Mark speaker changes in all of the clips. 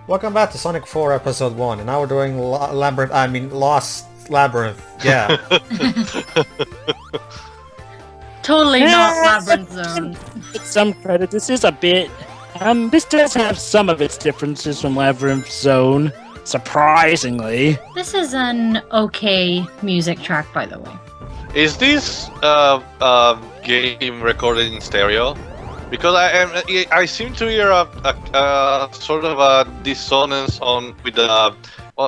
Speaker 1: Welcome back to Sonic 4 Episode 1, and now we're doing Lost Labyrinth. Yeah.
Speaker 2: Totally not Labyrinth Zone.
Speaker 3: With some credit, this is a bit... this does have some of its differences from Labyrinth Zone, surprisingly.
Speaker 2: This is an okay music track, by the way.
Speaker 4: Is this game recorded in stereo? Because I seem to hear a sort of a dissonance with the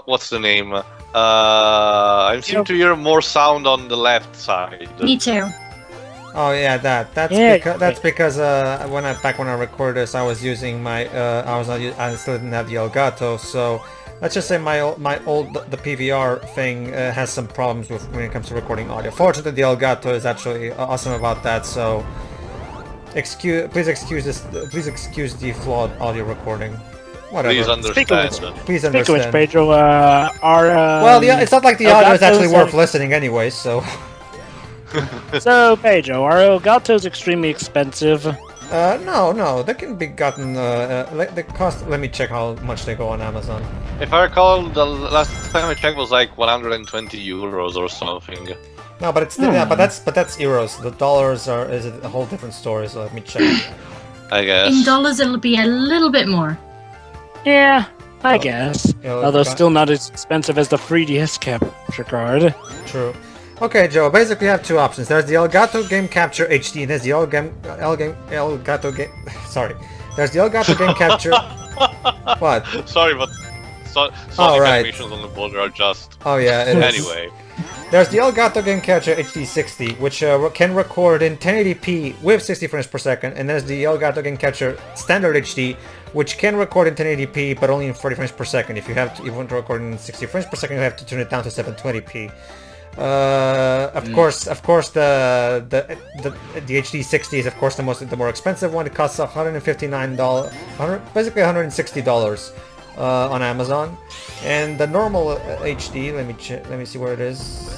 Speaker 4: what's the name? I seem to hear more sound on the left side.
Speaker 2: Me too.
Speaker 1: Oh yeah, that's because when I recorded this, I was using my I still didn't have the Elgato, so let's just say the PVR thing has some problems when it comes to recording audio. Fortunately, the Elgato is actually awesome about that, so please excuse the flawed audio recording. Whatever.
Speaker 4: Please understand.
Speaker 1: Please understand.
Speaker 3: Speaking of which, Pedro,
Speaker 1: it's not like the audio is actually worth listening anyway, so.
Speaker 3: So, Pedro, are Elgatos extremely expensive?
Speaker 1: No, they can be gotten. They cost. Let me check how much they go on Amazon.
Speaker 4: If I recall, the last time I checked was like 120 euros or something.
Speaker 1: No, but it's but that's euros. The dollars is a whole different story. So let me check.
Speaker 4: I guess.
Speaker 2: In dollars, it'll be a little bit more.
Speaker 3: Yeah, I guess. Although still not as expensive as the 3DS capture card.
Speaker 1: True. Okay, Joe. Basically, you have two options. There's the Elgato Game Capture HD, and there's the Elgato Game. Sorry. There's the Elgato Game Capture. What?
Speaker 4: Sorry, but Sonic animations on the border are just.
Speaker 1: Oh yeah. It is.
Speaker 4: Anyway.
Speaker 1: There's the Elgato Game Capture HD 60, which can record in 1080p with 60 frames per second, and there's the Elgato Game Capture Standard HD, which can record in 1080p but only in 40 frames per second. If you want to record in 60 frames per second, you have to turn it down to 720p. Of course, the HD 60 is of course the more expensive one. It costs $159, basically $160 on Amazon, and the normal HD. Let me see where it is.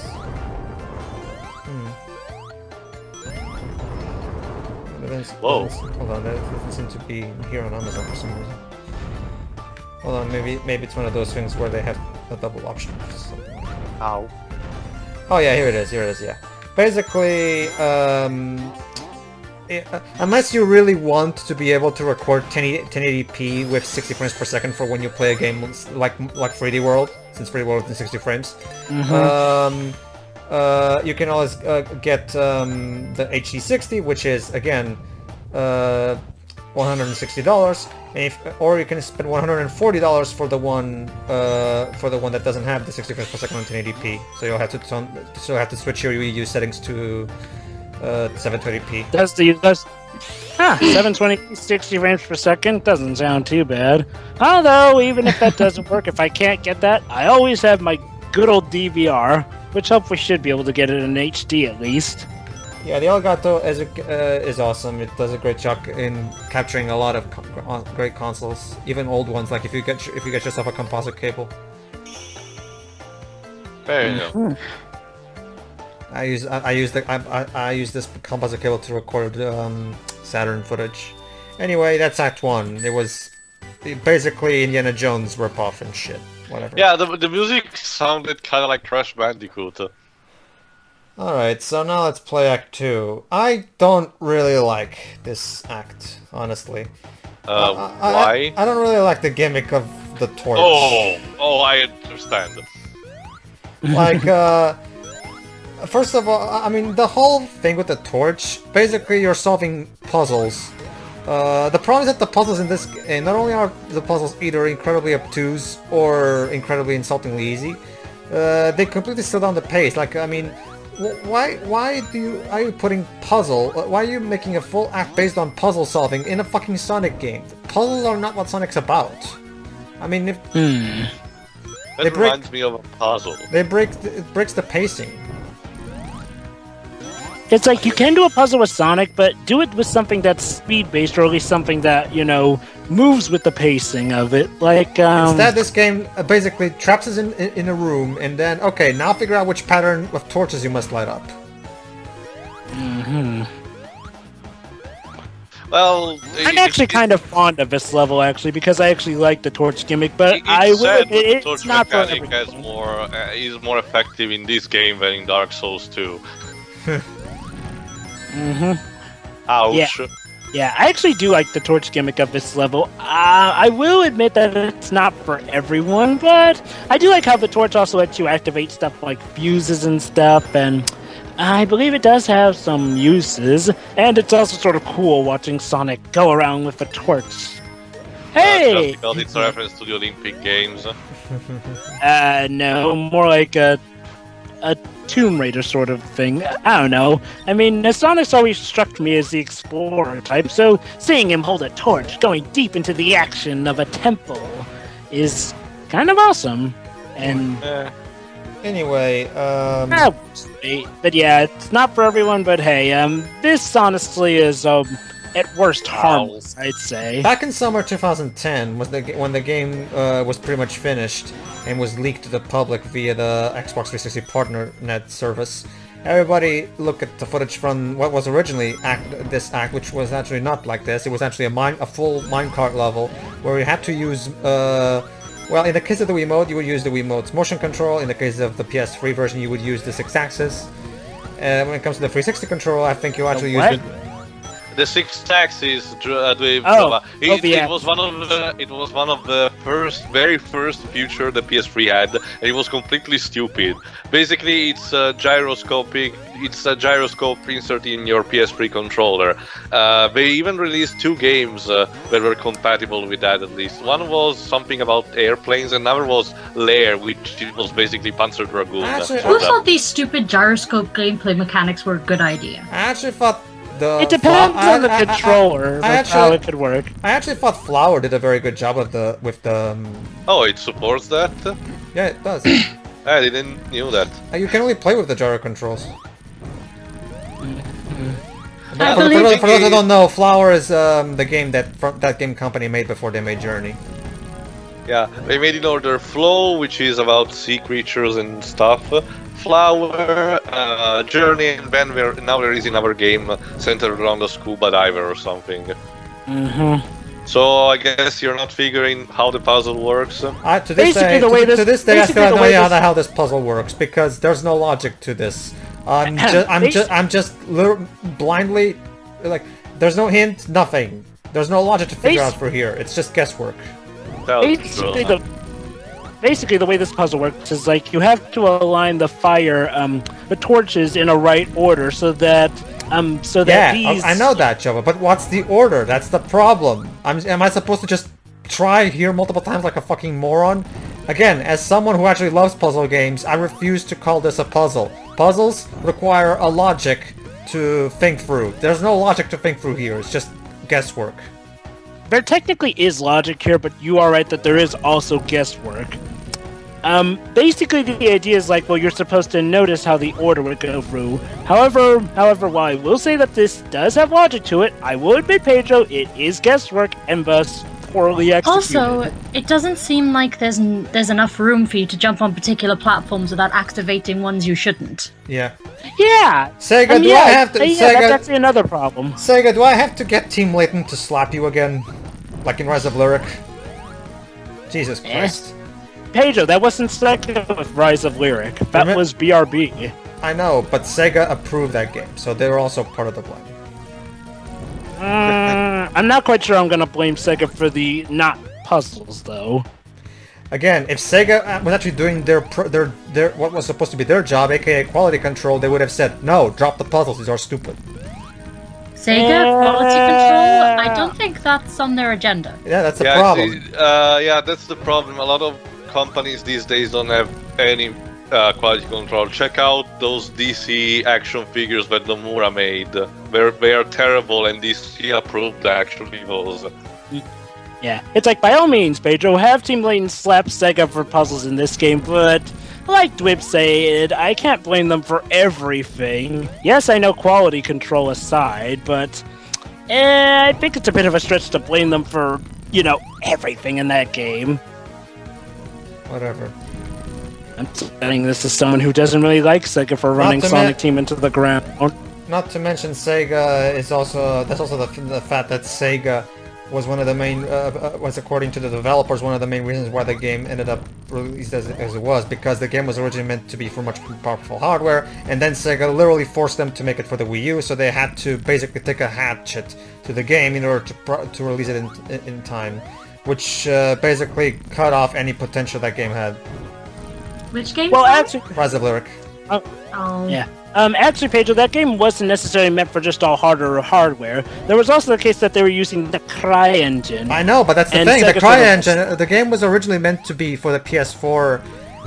Speaker 4: Whoa!
Speaker 1: Hold on, that doesn't seem to be here on Amazon for some reason. Hold on, maybe it's one of those things where they have a double option or something.
Speaker 4: Ow.
Speaker 1: Oh yeah, here it is, yeah. Basically, unless you really want to be able to record 1080p with 60 frames per second for when you play a game like 3D World, since 3D World is in 60 frames, you can always get the HD 60, which is again $160, or you can spend $140 for the one that doesn't have the 60 frames per second on 1080p. So you'll have to switch your Wii U settings to 720p.
Speaker 3: 720 60 frames per second doesn't sound too bad. Although even if that doesn't work, if I can't get that, I always have my good old DVR, which hopefully should be able to get it in HD at least.
Speaker 1: Yeah, the Elgato is awesome. It does a great job in capturing a lot of great consoles, even old ones. Like if you get yourself a composite cable.
Speaker 4: There you go.
Speaker 1: I use this composite cable to record Saturn footage. Anyway, that's Act 1. It was basically Indiana Jones ripoff and shit. Whatever.
Speaker 4: Yeah, the music sounded kind of like Crash Bandicoot.
Speaker 1: Alright, so now let's play Act 2. I don't really like this act, honestly.
Speaker 4: Why?
Speaker 1: I don't really like the gimmick of the torch.
Speaker 4: Oh, I understand.
Speaker 1: Like, first of all, I mean, the whole thing with the torch, basically you're solving puzzles. The problem is that the puzzles in this game, not only are the puzzles either incredibly obtuse or incredibly insultingly easy, they completely slow down the pace. Like, I mean, why are you putting puzzle? Why are you making a full act based on puzzle solving in a fucking Sonic game? Puzzles are not what Sonic's about. I mean, if
Speaker 4: That reminds me of a puzzle.
Speaker 1: it breaks the pacing.
Speaker 3: It's like you can do a puzzle with Sonic, but do it with something that's speed-based, or at least something that, moves with the pacing of it. Like,
Speaker 1: Instead, this game basically traps us in a room, and then, okay, now figure out which pattern of torches you must light up.
Speaker 4: Well,
Speaker 3: I'm actually kind of fond of this level, actually, because I actually like the torch gimmick, but I will
Speaker 4: said
Speaker 3: admit
Speaker 4: the
Speaker 3: it's
Speaker 4: torch
Speaker 3: not for
Speaker 4: mechanic has
Speaker 3: everyone.
Speaker 4: is more effective in this game than in Dark Souls 2.
Speaker 3: Mm-hmm.
Speaker 4: Ouch.
Speaker 3: Yeah, I actually do like the torch gimmick of this level. I will admit that it's not for everyone, but I do like how the torch also lets you activate stuff like fuses and stuff, and I believe it does have some uses, and it's also sort of cool watching Sonic go around with a torch. Hey!
Speaker 4: Just because it's a reference to the Olympic Games.
Speaker 3: No, more like a Tomb Raider sort of thing. I don't know. I mean, Sonic's always struck me as the explorer type, so seeing him hold a torch going deep into the action of a temple is kind of awesome. And
Speaker 1: Anyway,
Speaker 3: but yeah, it's not for everyone, but hey, this honestly is at worst harmless, I'd say.
Speaker 1: back in summer 2010 was when the game was pretty much finished and was leaked to the public via the Xbox 360 PartnerNet service. Everybody looked at the footage from what was originally this act, which was actually not like this. It was actually a full minecart level where you had to use well, in the case of the Wiimote, you would use the Wiimote's motion control. In the case of the PS3 version, you would use the 6-axis. When it comes to the 360 control, I think you actually use it.
Speaker 4: The 6-axis it was one of the very first feature the PS3 had, and it was completely stupid. Basically, it's a gyroscope insert in your PS3 controller. They even released 2 games that were compatible with that, at least. One was something about airplanes, and another was Lair, which was basically Panzer Dragoon.
Speaker 2: Who thought these stupid gyroscope gameplay mechanics were a good idea?
Speaker 1: I actually thought
Speaker 3: it depends on the controller, how it could work.
Speaker 1: I actually thought Flower did a very good job with the.
Speaker 4: Oh, it supports that?
Speaker 1: Yeah, it does.
Speaker 4: I didn't knew that.
Speaker 1: You can only play with the gyro controls. For those who don't know, Flower is the game that game company made before they made Journey.
Speaker 4: Yeah, they made in order Flow, which is about sea creatures and stuff. Flower, Journey, and then now there is another game centered around a scuba diver or something.
Speaker 3: Mm-hmm.
Speaker 4: So I guess you're not figuring how the puzzle works.
Speaker 1: To this day, I still have no idea how this puzzle works because there's no logic to this. I'm just blindly like. There's no hint, nothing. There's no logic to figure out for here. It's just guesswork.
Speaker 3: Basically, the way this puzzle works is like you have to align the the torches in a right order so that these.
Speaker 1: I know that, Jova, but what's the order? That's the problem. Am I supposed to just try here multiple times like a fucking moron? Again, as someone who actually loves puzzle games, I refuse to call this a puzzle. Puzzles require a logic to think through. There's no logic to think through here. It's just guesswork.
Speaker 3: There technically is logic here, but you are right that there is also guesswork. Basically the idea is like, well, you're supposed to notice how the order would go through. However, while I will say that this does have logic to it, I will admit, Pedro, it is guesswork and thus poorly executed.
Speaker 2: Also, it doesn't seem like there's enough room for you to jump on particular platforms without activating ones you shouldn't.
Speaker 1: Yeah.
Speaker 3: Yeah.
Speaker 1: Sega, do I have to? Sega,
Speaker 3: that's another problem.
Speaker 1: Sega, do I have to get Team Layton to slap you again, like in Rise of Lyric? Jesus Christ.
Speaker 3: Pedro, that wasn't Sega with Rise of Lyric. That was BRB.
Speaker 1: I know, but Sega approved that game, so they were also part of the blame.
Speaker 3: I'm not quite sure I'm gonna blame Sega for the not puzzles, though.
Speaker 1: Again, if Sega was actually doing their what was supposed to be their job, aka quality control, they would have said, no, drop the puzzles, these are stupid.
Speaker 2: Sega, quality control? I don't think that's on their agenda.
Speaker 1: Yeah, that's the problem.
Speaker 4: That's the problem. A lot of companies these days don't have any quality control. Check out those DC action figures that Nomura made. They are terrible, and DC approved the action figures.
Speaker 3: Yeah, it's like, by all means, Pedro, have Team Layton slap Sega for puzzles in this game, but like Dwip said, I can't blame them for everything. Yes, I know quality control aside, but I think it's a bit of a stretch to blame them for, everything in that game.
Speaker 1: Whatever.
Speaker 3: I'm saying this as someone who doesn't really like Sega for running Sonic Team into the ground.
Speaker 1: Not to mention Sega is also that's also the fact that Sega was one of the main was according to the developers one of the main reasons why the game ended up released as it was, because the game was originally meant to be for much more powerful hardware, and then Sega literally forced them to make it for the Wii U, so they had to basically take a hatchet to the game in order to release it in time, which basically cut off any potential that game had.
Speaker 2: Which game?
Speaker 3: Well, actually,
Speaker 1: Rise of Lyric.
Speaker 2: Oh.
Speaker 3: yeah. Actually, Pedro, that game wasn't necessarily meant for just all hardware. There was also the case that they were using the CryEngine.
Speaker 1: I know, but that's the
Speaker 3: And
Speaker 1: thing. The
Speaker 3: Sega
Speaker 1: CryEngine, the game was originally meant to be for the PS4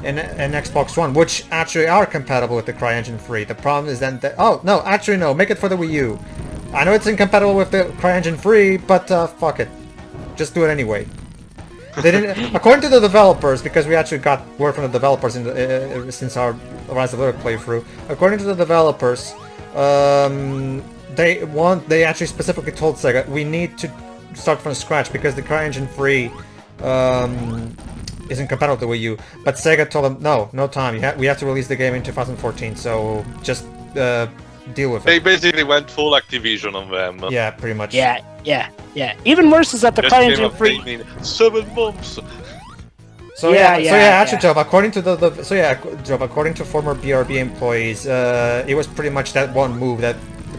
Speaker 1: and Xbox One, which actually are compatible with the CryEngine 3. The problem is then that... Oh, no, actually no, make it for the Wii U. I know it's incompatible with the CryEngine 3, but fuck it. Just do it anyway. They didn't, according to the developers, because we actually got word from the developers since our Rise of Lyric playthrough. According to the developers, they actually specifically told Sega we need to start from scratch because the CryEngine 3 isn't compatible with the Wii U. But Sega told them no time. We have to release the game in 2014. So just deal with it.
Speaker 4: They basically went full Activision on them.
Speaker 1: Yeah, pretty much.
Speaker 3: Yeah. Even worse is that the
Speaker 4: Just came
Speaker 3: CryEngine
Speaker 4: up
Speaker 3: 3...
Speaker 4: in 7 months.
Speaker 1: Actually, Job, according to Job, according to former BRB employees, it was pretty much that one move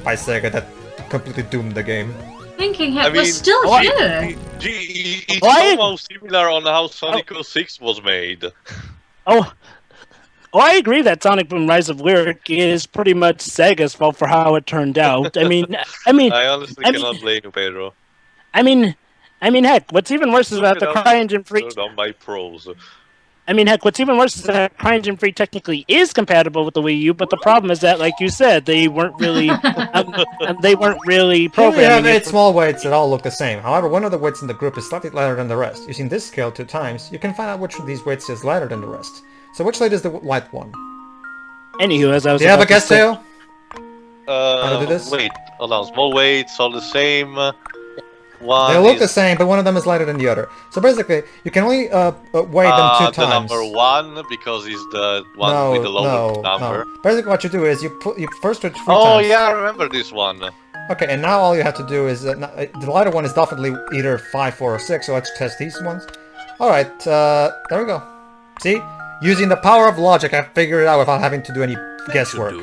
Speaker 1: by Sega that completely doomed the game.
Speaker 2: Thinking
Speaker 4: I
Speaker 2: it was
Speaker 4: mean,
Speaker 2: still here.
Speaker 4: It's
Speaker 3: Why-
Speaker 4: almost similar on how Sonic 06 was made.
Speaker 3: Oh, I agree that Sonic Boom Rise of Lyric is pretty much Sega's fault for how it turned out. I mean,
Speaker 4: I honestly
Speaker 3: I mean-
Speaker 4: cannot blame you, Pedro.
Speaker 3: I mean, heck, what's even worse is that the CryEngine 3...
Speaker 4: Done by pros.
Speaker 3: I mean, heck, what's even worse is that CryEngine 3 technically is compatible with the Wii U, but the problem is that, like you said, they weren't really
Speaker 1: Here we have
Speaker 3: programming
Speaker 1: 8
Speaker 3: it.
Speaker 1: small weights that all look the same. However, one of the weights in the group is slightly lighter than the rest. Using this scale 2 times, you can find out which of these weights is lighter than the rest. So which weight is the light one?
Speaker 3: Anywho, as I was
Speaker 1: Do you have a
Speaker 3: about to
Speaker 1: guess,
Speaker 3: say-
Speaker 1: Teo? How to do this?
Speaker 4: Wait, hold on. Small weights, all the same. One
Speaker 1: They look
Speaker 4: is,
Speaker 1: the same, but one of them is lighter than the other. So basically, you can only weigh them 2
Speaker 4: the
Speaker 1: times.
Speaker 4: number 1, because it's the one with the lower number.
Speaker 1: No. Basically, what you do is you first do it 3
Speaker 4: Oh
Speaker 1: times.
Speaker 4: yeah, I remember this one.
Speaker 1: Okay, and now all you have to do is the lighter one is definitely either 5, 4, or 6. So let's test these ones. All right, there we go. See, using the power of logic, I figured it out without having to do any guesswork.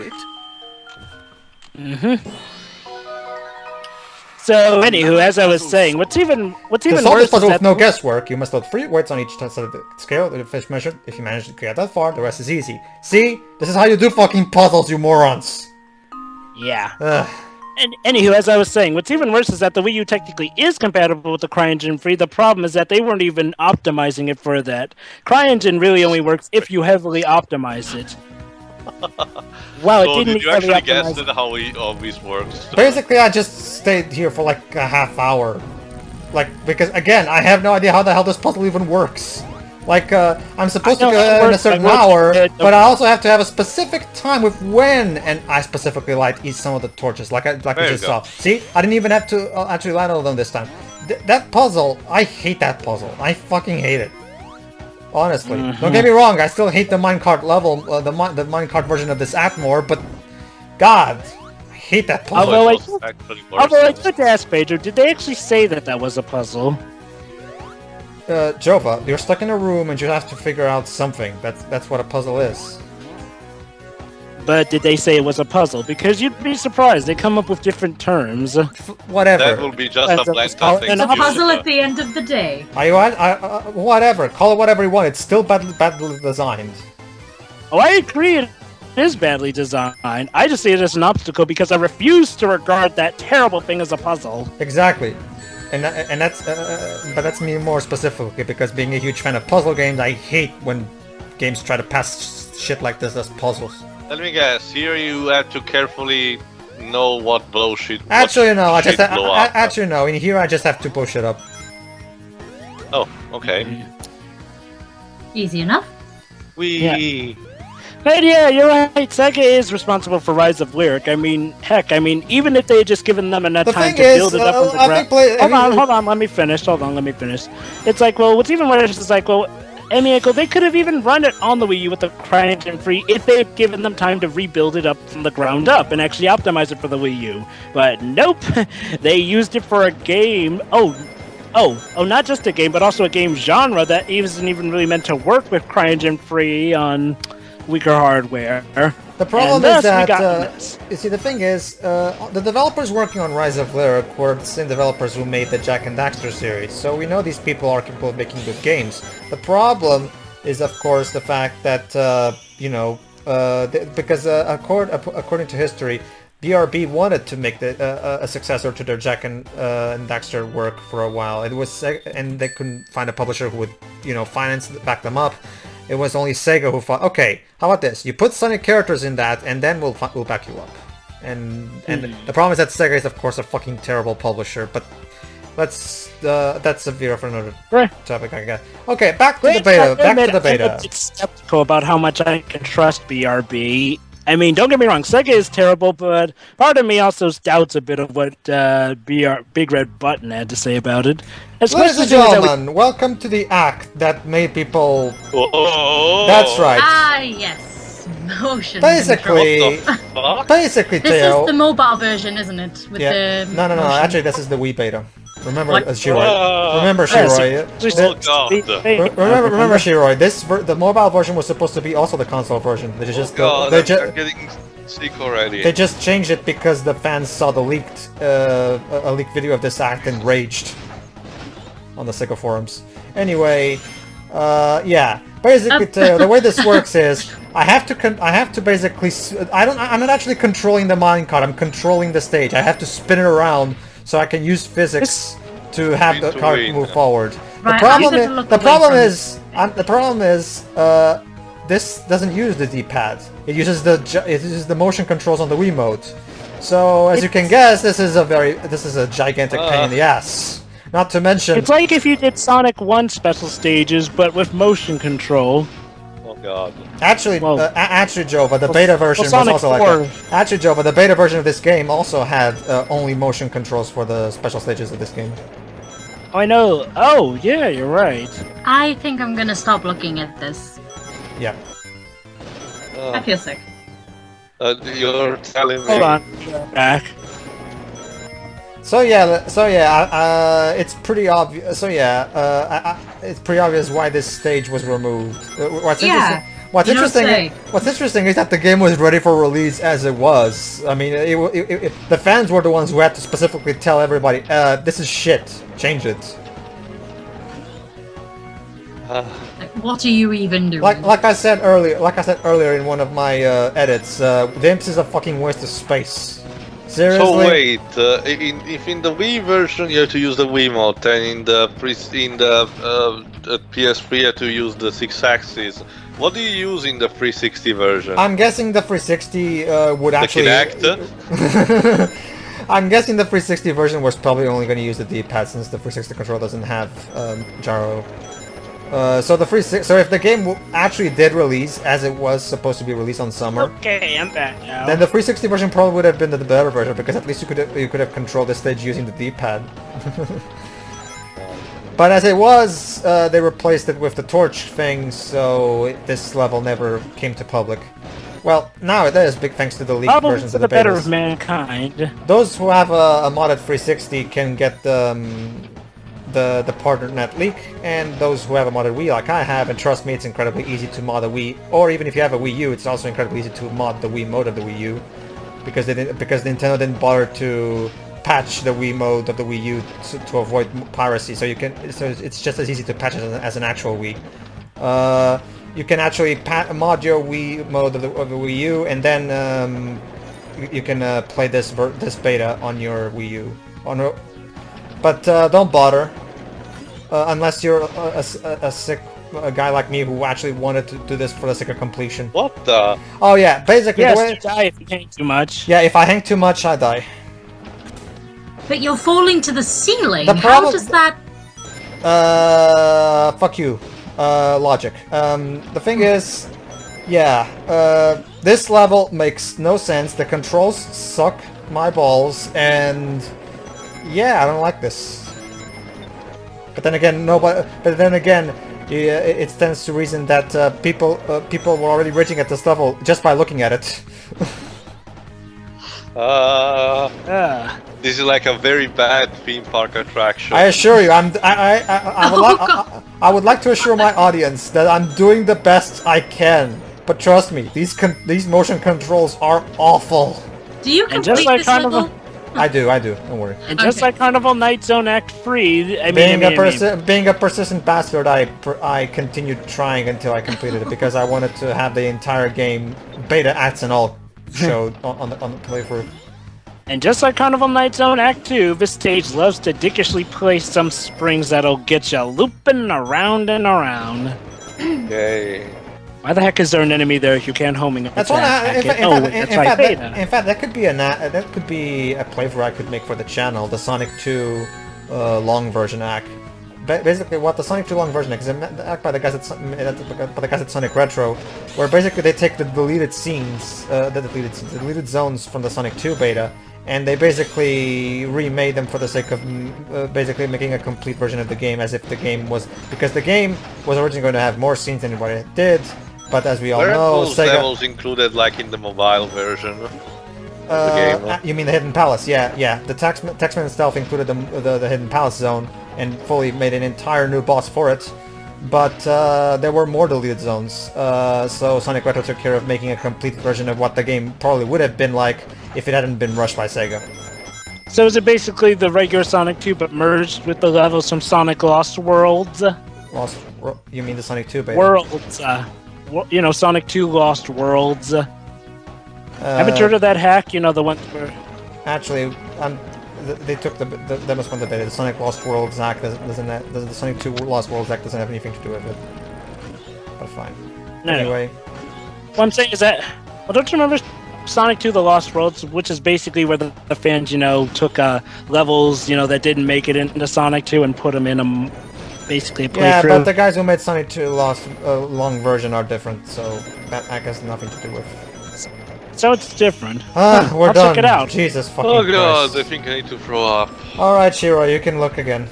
Speaker 3: So, anywho, as I was saying, what's even
Speaker 1: To solve this
Speaker 3: worse is
Speaker 1: puzzle
Speaker 3: that
Speaker 1: with no guesswork, you must load 3 weights on each side of the scale that the fish measured. If you manage to get that far, the rest is easy. See? This is how you do fucking puzzles, you morons!
Speaker 3: Yeah.
Speaker 1: Ugh.
Speaker 3: And anywho, as I was saying, what's even worse is that the Wii U technically is compatible with the CryEngine 3. The problem is that they weren't even optimizing it for that. CryEngine really only works if you heavily optimize it. Wow,
Speaker 4: So
Speaker 3: it didn't
Speaker 4: did you
Speaker 3: heavily
Speaker 4: actually guess
Speaker 3: optimize.
Speaker 4: how it always works?
Speaker 1: Basically, I just stayed here for like a half hour. Like, because again, I have no idea how the hell this puzzle even works. Like, I'm supposed to
Speaker 3: I know
Speaker 1: go
Speaker 3: it
Speaker 1: in a
Speaker 3: works,
Speaker 1: certain
Speaker 3: I worked
Speaker 1: hour,
Speaker 3: it,
Speaker 1: but I also have to have a specific time with when, and I specifically light each some of the torches, like we
Speaker 4: There you
Speaker 1: just
Speaker 4: go.
Speaker 1: saw. See? I didn't even have to actually light all of them this time. That puzzle, I hate that puzzle. I fucking hate it. Honestly. Don't get me wrong, I still hate the minecart level, the minecart version of this app more, but God, I hate that puzzle.
Speaker 3: Although
Speaker 4: it was actually worse.
Speaker 3: Although I could ask Pedro, did they actually say that was a puzzle?
Speaker 1: Jova, you're stuck in a room and you have to figure out something. That's what a puzzle is.
Speaker 3: But did they say it was a puzzle? Because you'd be surprised, they come up with different terms.
Speaker 1: Whatever.
Speaker 4: That will be just
Speaker 3: That's
Speaker 4: a
Speaker 3: a
Speaker 4: blind
Speaker 3: skull
Speaker 4: testing.
Speaker 3: and
Speaker 2: It's a
Speaker 3: a
Speaker 2: puzzle at the end of the day.
Speaker 1: Whatever. Call it whatever you want. It's still badly designed.
Speaker 3: Oh, I agree it is badly designed. I just see it as an obstacle because I refuse to regard that terrible thing as a puzzle.
Speaker 1: Exactly. And that's but that's me more specifically because being a huge fan of puzzle games, I hate when games try to pass shit like this as puzzles.
Speaker 4: Let me guess. Here you have to carefully know what blow shit. what
Speaker 1: Actually, no. I just
Speaker 4: shit blow up.
Speaker 1: actually no. In here, I just have to push it up.
Speaker 4: Oh, okay.
Speaker 2: Easy enough.
Speaker 4: We.
Speaker 3: But yeah, you're right. Sega is responsible for Rise of Lyric. I mean, heck, even if they had just given them enough
Speaker 1: The
Speaker 3: time
Speaker 1: thing
Speaker 3: to
Speaker 1: is,
Speaker 3: build it up from the
Speaker 1: I
Speaker 3: ground.
Speaker 1: think
Speaker 3: Hold on, let me finish. Hold on, let me finish. It's like, well, what's even worse is like, well, Amigo, they could have even run it on the Wii U with the CryEngine-free if they had given them time to rebuild it up from the ground up and actually optimize it for the Wii U. But nope, they used it for a game. Oh, not just a game, but also a game genre that isn't even really meant to work with CryEngine-free on weaker hardware.
Speaker 1: The problem
Speaker 3: And
Speaker 1: is
Speaker 3: thus we
Speaker 1: that,
Speaker 3: got this.
Speaker 1: you see, the thing is, the developers working on Rise of Lyric were the same developers who made the Jak and Daxter series, so we know these people are capable of making good games. The problem is, of course, the fact that, because according to history, BRB wanted to make a successor to their Jak and Daxter work for a while. And they couldn't find a publisher who would, finance, back them up. It was only Sega who thought, okay, how about this? You put Sonic characters in that, and then we'll back you up. And the problem is that Sega is, of course, a fucking terrible publisher. But that's a video for another topic, I guess. Okay, back to the beta.
Speaker 3: I'm skeptical about how much I can trust BRB. I mean, don't get me wrong, Sega is terrible, but part of me also doubts a bit of what Big Red Button had to say about it.
Speaker 1: Ladies and gentlemen, welcome to the act that made people...
Speaker 4: Oh.
Speaker 1: That's right.
Speaker 2: Ah, yes. Motion
Speaker 1: Basically,
Speaker 2: control.
Speaker 1: basically,
Speaker 2: This
Speaker 1: Theo...
Speaker 2: is the mobile version, isn't it? With the
Speaker 1: No,
Speaker 2: motion.
Speaker 1: actually, this is the Wii beta. Remember,
Speaker 2: What?
Speaker 1: Shiroi. Remember, Shiroi. Remember, Shiroi. The mobile version was supposed to be also the console version. They just
Speaker 4: I'm getting sick already.
Speaker 1: They just changed it because the fans saw the leaked video of this act and raged on the Sega forums. Anyway, yeah. Basically, the way this works is I have to basically I'm not actually controlling the minecart. I'm controlling the stage. I have to spin it around so I can use physics to have the cart move forward.
Speaker 2: Right,
Speaker 1: The problem is this doesn't use the D-pad. It uses the motion controls on the Wiimote. So as you can guess, this is a gigantic pain in the ass. Not to mention,
Speaker 3: it's like if you did Sonic 1 special stages, but with motion control.
Speaker 4: Oh god.
Speaker 1: Actually, Jova, the beta version was
Speaker 3: Sonic
Speaker 1: also
Speaker 3: 4.
Speaker 1: like that. Actually, Jova, the beta version of this game also had only motion controls for the special stages of this game.
Speaker 3: Oh, I know. Oh, yeah, you're right.
Speaker 2: I think I'm gonna stop looking at this.
Speaker 1: Yeah.
Speaker 2: I feel sick.
Speaker 4: You're telling me.
Speaker 3: Hold on. Back.
Speaker 1: So yeah, it's pretty obvious. So yeah, it's pretty obvious why this stage was removed. What's interesting is that the game was ready for release as it was. I mean, the fans were the ones who had to specifically tell everybody, "This is shit. Change it."
Speaker 2: Like, what are you even doing?
Speaker 1: Like I said earlier in one of my edits, Dimps is a fucking waste of space. Seriously?
Speaker 4: So wait, if in the Wii version you have to use the Wiimote, and in the PS3 you have to use the 6-axis, what do you use in the 360 version?
Speaker 1: I'm guessing the 360 would actually...
Speaker 4: Kinect?
Speaker 1: I'm guessing the 360 version was probably only going to use the D-pad since the 360 controller doesn't have gyro. So if the game actually did release as it was supposed to be released on summer,
Speaker 3: Okay, I'm back now.
Speaker 1: then the 360 version probably would have been the better version because at least you could have controlled the stage using the D-pad. But as it was, they replaced it with the torch thing, so this level never came to public. Well, now it is, big thanks to the leaked
Speaker 3: Probably
Speaker 1: versions
Speaker 3: for
Speaker 1: of the
Speaker 3: the better
Speaker 1: betas.
Speaker 3: of mankind.
Speaker 1: Those who have a modded 360 can get the partner net leak, and those who have a modded Wii like I have, and trust me, it's incredibly easy to mod a Wii, or even if you have a Wii U, it's also incredibly easy to mod the Wii mode of the Wii U, because Nintendo didn't bother to patch the Wii mode of the Wii U to avoid piracy. So it's just as easy to patch it as an actual Wii. You can actually mod your Wii mode of the Wii U, and then you can play this beta on your Wii U. But don't bother. Unless you're a sick guy like me who actually wanted to do this for the sake of completion.
Speaker 4: What the?
Speaker 1: Oh yeah, basically
Speaker 3: Yes,
Speaker 1: the way...
Speaker 3: you die if you hang too much.
Speaker 1: Yeah, if I hang too much, I die.
Speaker 2: But you're falling to the ceiling.
Speaker 1: The
Speaker 2: How
Speaker 1: problem-
Speaker 2: does that...
Speaker 1: Fuck you. Logic. The thing is... Yeah, this level makes no sense. The controls suck my balls, and... Yeah, I don't like this. But then again, it stands to reason that people were already raging at this level just by looking at it.
Speaker 4: This is like a very bad theme park attraction.
Speaker 1: I assure you, I would like to assure my audience that I'm doing the best I can. But trust me, these motion controls are awful.
Speaker 2: Do you complete
Speaker 3: just like
Speaker 2: this
Speaker 3: Carnival-
Speaker 2: level?
Speaker 1: I do. Don't worry.
Speaker 3: And just
Speaker 2: Okay.
Speaker 3: like Carnival Night Zone Act 3,
Speaker 1: Being a persistent bastard, I continued trying until I completed it because I wanted to have the entire game, beta acts and all, showed on the playthrough.
Speaker 3: And just like Carnival Night Zone Act 2, this stage loves to dickishly place some springs that'll get you looping around and around.
Speaker 4: Yay.
Speaker 3: Why the heck is there an enemy there if you can't homing
Speaker 1: That's one.
Speaker 3: attack?
Speaker 1: In fact, that could be a playthrough I could make for the channel, the Sonic 2 long version act. Basically, what the Sonic 2 long version act is an act by the guys at Sonic Retro, where basically they take the deleted scenes, the deleted zones from the Sonic 2 beta, and they basically remade them for the sake of basically making a complete version of the game, as if the game was, because the game was originally going to have more scenes than what it did. But as we all
Speaker 4: Were
Speaker 1: know,
Speaker 4: those
Speaker 1: Sega...
Speaker 4: levels included like in the mobile version of the game?
Speaker 1: You mean the Hidden Palace? Yeah. The Taxman Stealth included the Hidden Palace zone and fully made an entire new boss for it. But there were more deleted zones, so Sonic Retro took care of making a complete version of what the game probably would have been like if it hadn't been rushed by Sega.
Speaker 3: So is it basically the regular Sonic 2 but merged with the levels from Sonic Lost Worlds?
Speaker 1: You mean the Sonic 2 beta?
Speaker 3: Worlds, Sonic 2 Lost Worlds. Haven't you heard of that hack? You know, the one where...
Speaker 1: Actually, they took the demos from the beta. The Sonic Lost Worlds act the Sonic 2 Lost Worlds act doesn't have anything to do with it. But fine.
Speaker 3: No.
Speaker 1: Anyway.
Speaker 3: What I'm saying is that... Well, don't you remember Sonic 2 The Lost Worlds, which is basically where the fans, took levels, that didn't make it into Sonic 2 and put them in basically a playthrough?
Speaker 1: Yeah, but the guys who made Sonic 2 Lost long version are different, so that act has nothing to do with it.
Speaker 3: So it's different.
Speaker 1: We're
Speaker 3: I'll
Speaker 1: done.
Speaker 3: check it out.
Speaker 1: Jesus fucking
Speaker 4: Oh god,
Speaker 1: Christ.
Speaker 4: I think I need to throw up.
Speaker 1: Alright, Shiro, you can look again.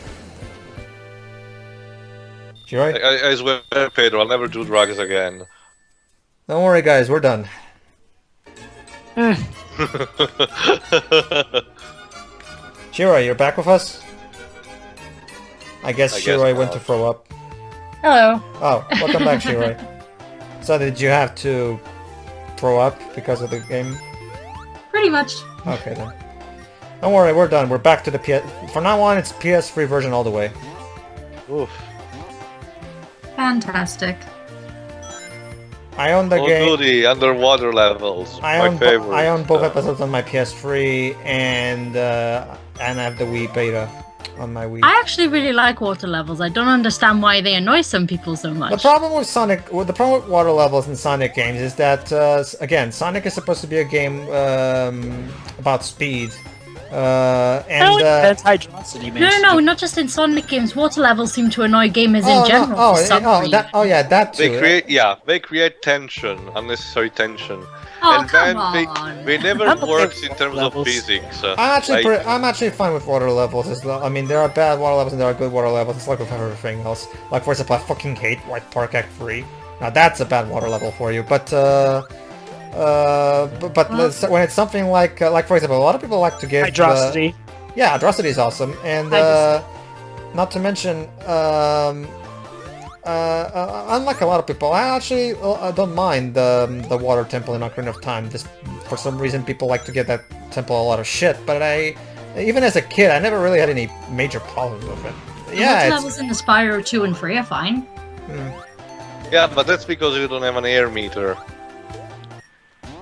Speaker 1: Shiro?
Speaker 4: I swear, Pedro, I'll never do drugs again.
Speaker 1: Don't worry, guys, we're done. Shiro, you're back with us? I guess Shiro went to throw up.
Speaker 2: Hello.
Speaker 1: Oh, welcome back, Shiro. So did you have to throw up because of the game?
Speaker 2: Pretty much.
Speaker 1: Okay then. Don't worry, we're done. We're back to the PS... From now on, it's PS3 version all the way.
Speaker 4: Oof.
Speaker 2: Fantastic.
Speaker 1: I own the
Speaker 4: Oh,
Speaker 1: game.
Speaker 4: goody, underwater levels.
Speaker 1: I
Speaker 4: my
Speaker 1: own
Speaker 4: favorite.
Speaker 1: I own both episodes on my PS3 and I have the Wii beta on my Wii.
Speaker 2: I actually really like water levels. I don't understand why they annoy some people so much.
Speaker 1: The problem with water levels in Sonic games is that again, Sonic is supposed to be a game about speed.
Speaker 3: No, that's hydrosity, man.
Speaker 2: No, not just in Sonic games. Water levels seem to annoy gamers in general. For some reason.
Speaker 1: That too.
Speaker 4: They create tension, unnecessary tension.
Speaker 2: Oh,
Speaker 4: And
Speaker 2: come
Speaker 4: then
Speaker 2: on.
Speaker 4: they never
Speaker 3: I'm okay
Speaker 4: works
Speaker 3: with
Speaker 4: in terms
Speaker 3: levels.
Speaker 4: of physics.
Speaker 1: I'm actually fine with water levels as well. I mean, there are bad water levels and there are good water levels. It's like with everything else. Like, for example, I fucking hate White Park Act 3. Now that's a bad water level for you. But when it's something like for example, a lot of people like to give
Speaker 3: Hydrosity.
Speaker 1: yeah, Hydrosity is awesome, and not to mention, unlike a lot of people, I actually don't mind the water temple in Ocarina of Time. Just for some reason, people like to give that temple a lot of shit. But even as a kid, I never really had any major problems with it. Yeah,
Speaker 2: Water levels in the Spyro 2 and 3 are fine.
Speaker 4: Yeah, but that's because you don't have an air meter.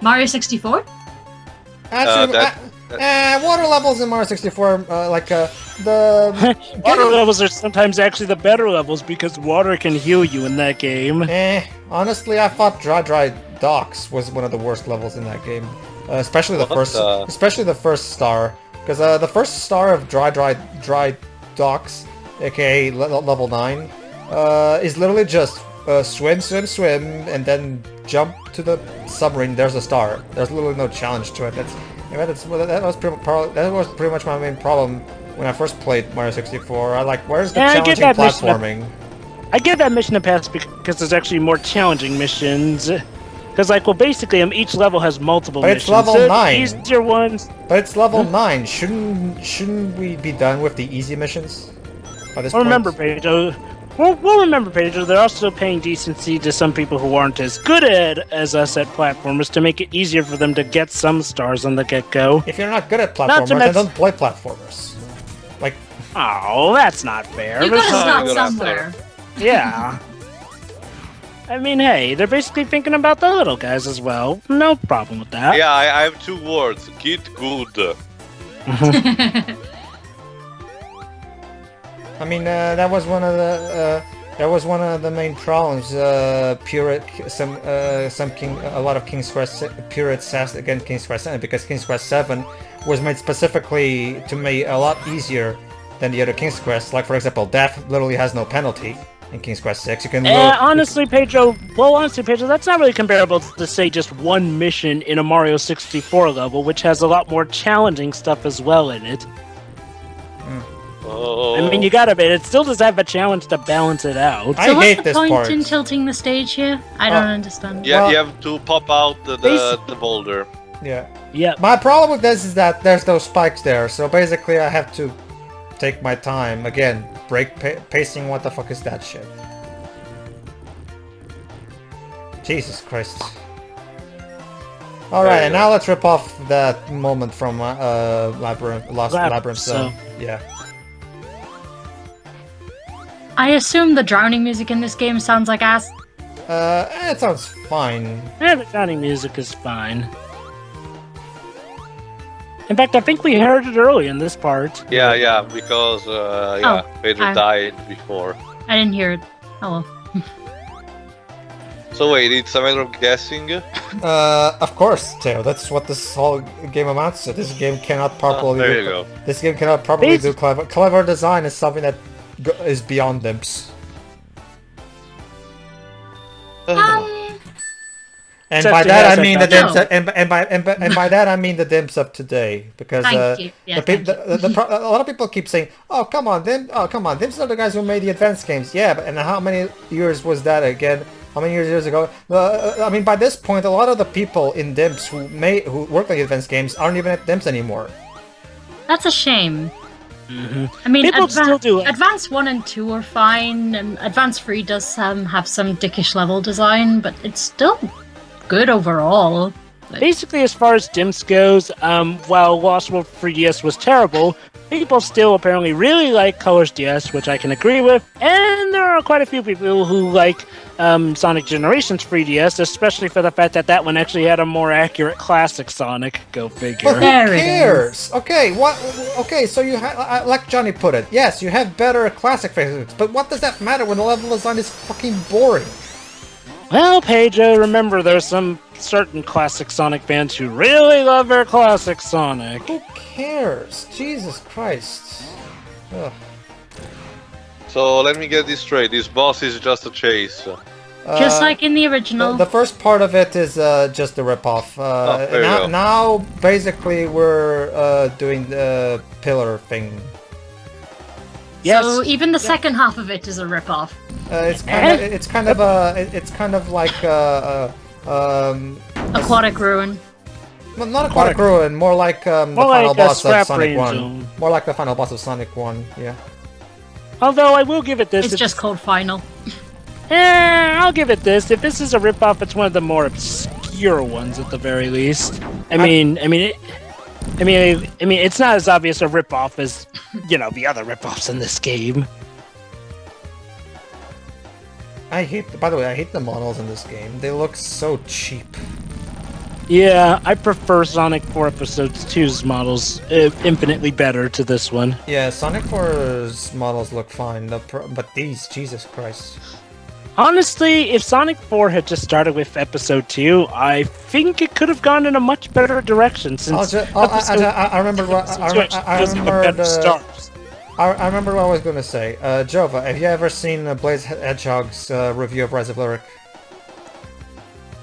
Speaker 2: Mario 64?
Speaker 1: Actually, water levels in Mario 64, the...
Speaker 3: Water levels are sometimes actually the better levels because water can heal you in that game.
Speaker 1: Honestly, I thought Dry Docks was one of the worst levels in that game. Especially the first star. Because the first star of Dry Docks, aka level 9, is literally just swim, and then jump to the submarine. There's a star. There's literally no challenge to it. That was pretty much my main problem when I first played Mario 64. Where's the challenging platforming?
Speaker 3: I give that mission a pass because there's actually more challenging missions. Because, like, well, basically, each level has multiple
Speaker 1: But
Speaker 3: missions.
Speaker 1: it's level
Speaker 3: So
Speaker 1: 9.
Speaker 3: Easier ones.
Speaker 1: But it's level 9. Shouldn't we be done with the easy missions by this
Speaker 3: Well,
Speaker 1: point?
Speaker 3: remember, Pedro. We'll remember, Pedro. They're also paying decency to some people who aren't as good as us at platformers to make it easier for them to get some stars on the get-go.
Speaker 1: If you're not good at
Speaker 3: Not
Speaker 1: platformers,
Speaker 3: to
Speaker 1: then
Speaker 3: mention-
Speaker 1: don't play platformers. Like,
Speaker 3: Oh, that's not fair.
Speaker 2: You gotta
Speaker 3: But-
Speaker 2: start
Speaker 4: good
Speaker 2: somewhere.
Speaker 3: Yeah. I mean, hey, they're basically thinking about the little guys as well. No problem with that.
Speaker 4: Yeah, I have 2 words. Get good.
Speaker 1: I mean, that was one of the main problems. A lot of King's Quest purists sassed against King's Quest 7 because King's Quest 7 was made specifically to make a lot easier than the other King's Quest. Like, for example, death literally has no penalty in King's Quest 6. You can
Speaker 3: Honestly, Pedro, that's not really comparable to, say, just one mission in a Mario 64 level, which has a lot more challenging stuff as well in it.
Speaker 4: Oh.
Speaker 3: I mean, you gotta admit, it still does have a challenge to balance it out.
Speaker 1: I
Speaker 2: So
Speaker 1: hate
Speaker 2: what's the
Speaker 1: this
Speaker 2: point
Speaker 1: part.
Speaker 2: in tilting the stage here? I don't understand.
Speaker 4: Yeah,
Speaker 1: Well-
Speaker 4: you have to pop out the boulder.
Speaker 1: Yeah.
Speaker 3: Yep.
Speaker 1: My problem with this is that there's those spikes there, so basically I have to take my time. Again, pacing, what the fuck is that shit? Jesus Christ. Alright,
Speaker 4: you
Speaker 1: and
Speaker 4: go.
Speaker 1: now let's rip off that moment from Lost Labyrinth Zone. Yeah.
Speaker 2: I assume the drowning music in this game sounds like ass.
Speaker 1: It sounds fine.
Speaker 3: Yeah, the sounding music is fine. In fact, I think we heard it early in this part.
Speaker 4: Yeah, because Pedro
Speaker 2: I-
Speaker 4: died before.
Speaker 2: I didn't hear it. Oh well.
Speaker 4: So wait, it's a matter of guessing?
Speaker 1: Of course, Teo. That's what this whole game amounts to. This game cannot properly.
Speaker 4: there you go.
Speaker 1: This game cannot properly do clever. Clever design is something that is beyond dimps. And
Speaker 3: Except
Speaker 1: by
Speaker 3: you
Speaker 1: that
Speaker 3: guys
Speaker 1: I
Speaker 3: are
Speaker 1: mean the
Speaker 2: done.
Speaker 1: dimps, and by that I mean the dimps of today, because
Speaker 2: Thank you. Yes,
Speaker 1: a
Speaker 2: thank
Speaker 1: lot of people keep saying, "Oh come on, dimps are the guys who made the advanced games." Yeah, but and how many years was that again? How many years ago? I mean, by this point, a lot of the people in dimps who work on the advanced games aren't even at dimps anymore.
Speaker 2: That's a shame. I mean,
Speaker 3: People still do it.
Speaker 2: Advance 1 and 2 are fine, and Advance 3 does have some dickish level design, but it's still good overall.
Speaker 3: Basically, as far as dimps goes, while Lost World 3DS was terrible, people still apparently really like Colors DS, which I can agree with, and there are quite a few people who like Sonic Generations 3DS, especially for the fact that that one actually had a more accurate classic Sonic. Go figure.
Speaker 1: But who
Speaker 2: There it
Speaker 1: cares? Okay, what? Okay, so you have, like Johnny put it, yes, you have better classic physics, but what does that matter when the level design is fucking boring?
Speaker 3: Well, Pedro, remember there's some certain classic Sonic fans who really love their classic Sonic.
Speaker 1: Who cares? Jesus Christ. Ugh.
Speaker 4: So let me get this straight. This boss is just a chase.
Speaker 2: Just like in the original.
Speaker 1: The first part of it is just a ripoff.
Speaker 4: there you go.
Speaker 1: Now, basically, we're doing the pillar thing.
Speaker 3: Yes.
Speaker 2: So even the second half of it is a rip-off.
Speaker 1: It's kind of like
Speaker 2: Aquatic Ruin.
Speaker 1: well, not Aquatic Ruin, more like the
Speaker 3: More
Speaker 1: final
Speaker 3: like a
Speaker 1: boss of
Speaker 3: scrap
Speaker 1: Sonic
Speaker 3: range
Speaker 1: 1.
Speaker 3: zone.
Speaker 1: More like the final boss of Sonic 1. Yeah.
Speaker 3: Although I will give it this.
Speaker 2: It's just called Final.
Speaker 3: I'll give it this. If this is a ripoff, it's one of the more obscure ones at the very least. I mean, it's not as obvious a ripoff as, the other ripoffs in this game.
Speaker 1: By the way, I hate the models in this game. They look so cheap.
Speaker 3: Yeah, I prefer Sonic 4 Episode 2's models infinitely better to this one.
Speaker 1: Yeah, Sonic 4's models look fine, but these, Jesus Christ.
Speaker 3: Honestly, if Sonic 4 had just started with Episode 2, I think it could have gone in a much better direction. Since
Speaker 1: I remember what I remember what I was going to say. Jova, have you ever seen Blaze Hedgehog's review of Rise of Lyric?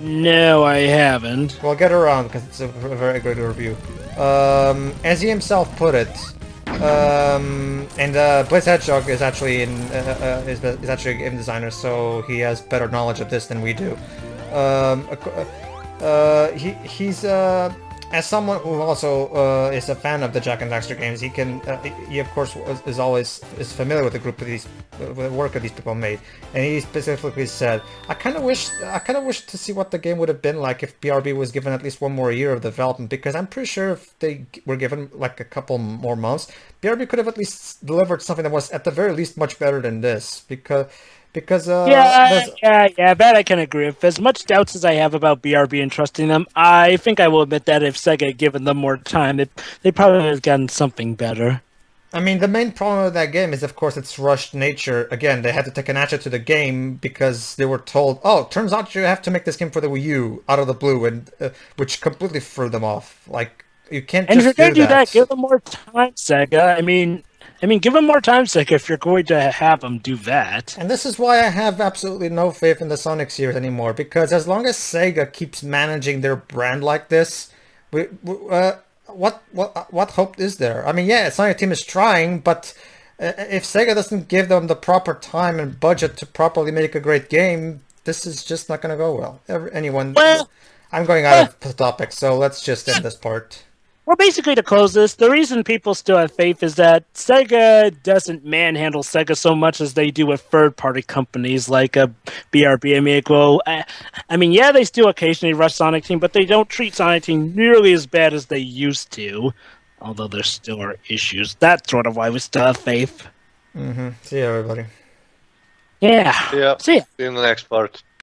Speaker 3: No, I haven't.
Speaker 1: Well, get around because it's a very good review. As he himself put it, And Blitz Hedgehog is actually is actually a game designer, so he has better knowledge of this than we do. He's as someone who also is a fan of the Jak and Daxter games, he of course is familiar with the group of with the work that these people made, and he specifically said, I kind of wish to see what the game would have been like if BRB was given at least one more year of development, because I'm pretty sure if they were given like a couple more months, BRB could have at least delivered something that was at the very least much better than this, because
Speaker 3: that I can agree with. As much doubts as I have about BRB and trusting them, I think I will admit that if Sega had given them more time, they probably would have gotten something better.
Speaker 1: I mean, the main problem with that game is, of course, its rushed nature. Again, they had to take an answer to the game because they were told, oh, turns out you have to make this game for the Wii U out of the blue, and which completely threw them off. Like, you can't
Speaker 3: and
Speaker 1: just
Speaker 3: if you're going to
Speaker 1: do that.
Speaker 3: give them more time, Sega. I mean, give them more time, Sega, if you're going to have them do that.
Speaker 1: And this is why I have absolutely no faith in the Sonic series anymore, because as long as Sega keeps managing their brand like this, what hope is there? I mean, yeah, Sonic Team is trying, but if Sega doesn't give them the proper time and budget to properly make a great game, this is just not going to go well. I'm going out of the topic, so let's just end this part.
Speaker 3: Well, basically, to close this, the reason people still have faith is that Sega doesn't manhandle Sega so much as they do with third-party companies like BRB. I mean, yeah, they still occasionally rush Sonic Team, but they don't treat Sonic Team nearly as bad as they used to, although there still are issues. That's sort of why we still have faith.
Speaker 1: Mm-hmm. See you, everybody.
Speaker 3: Yeah.
Speaker 4: Yeah.
Speaker 3: See ya.
Speaker 4: See you in the next part.